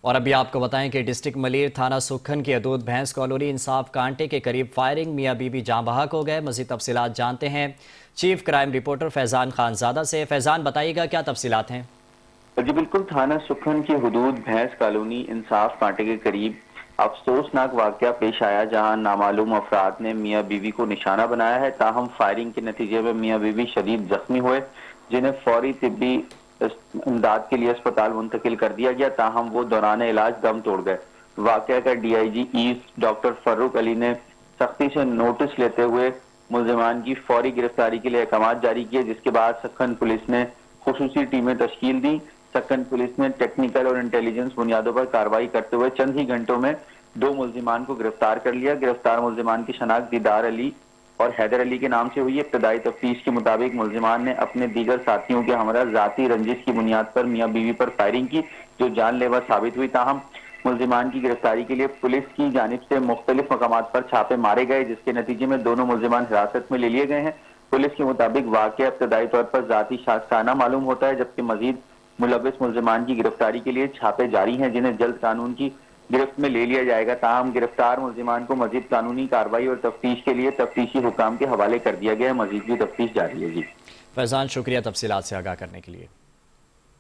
اور ابھی آپ کو بتائیں کہ ڈسٹرکٹ ملیر تھانہ سکھن کی حدود بھینس کالونی انصاف کانٹے کے قریب فائرنگ میاں بیوی جاں بحق ہو گئے۔ مزید تفصیلات جانتے ہیں چیف کرائم رپورٹر فیضان خان زادہ سے۔ فیضان بتائیے گا کیا تفصیلات ہیں؟ جی بالکل، تھانہ سکھن کی حدود بھینس کالونی انصاف کانٹے کے قریب افسوسناک واقعہ پیش آیا، جہاں نامعلوم افراد نے میاں بیوی کو نشانہ بنایا ہے۔ تاہم فائرنگ کے نتیجے میں میاں بیوی شدید زخمی ہوئے، جنہیں فوری طبی امداد کے لیے اسپتال منتقل کر دیا گیا، تاہم وہ دوران علاج دم توڑ گئے۔ واقعہ کا D I G east doctor Farooq Ali نے سختی سے نوٹس لیتے ہوئے ملزمان کی فوری گرفتاری کے لیے احکامات جاری کیے، جس کے بعد سکھن پولیس نے خصوصی ٹیمیں تشکیل دی۔ سکھن پولیس نے ٹیکنیکل اور انٹیلیجنس بنیادوں پر کارروائی کرتے ہوئے چند ہی گھنٹوں میں 2 ملزمان کو گرفتار کر لیا۔ گرفتار ملزمان کی شناخت دیدار علی اور حیدر علی کے نام سے ہوئی ہے۔ ابتدائی تفتیش کے مطابق ملزمان نے اپنے دیگر ساتھیوں کے ہمراہ ذاتی رنجش کی بنیاد پر میاں بیوی پر فائرنگ کی، جو جان لیوا ثابت ہوئی۔ تاہم ملزمان کی گرفتاری کے لیے پولیس کی جانب سے مختلف مقامات پر چھاپے مارے گئے، جس کے نتیجے میں دونوں ملزمان حراست میں لے لیے گئے ہیں۔ پولیس کے مطابق واقعہ ابتدائی طور پر ذاتی شاخسانہ معلوم ہوتا ہے، جبکہ مزید ملوث ملزمان کی گرفتاری کے لیے چھاپے جاری ہیں، جنہیں جلد قانون کی گرفت میں لے لیا جائے گا۔ تاہم گرفتار ملزمان کو مزید قانونی کارروائی اور تفتیش کے لیے تفتیشی حکام کے حوالے کر دیا گیا ہے۔ مزید بھی تفتیش جاری ہے۔ جی فیضان، شکریہ تفصیلات سے آگاہ کرنے کے لیے۔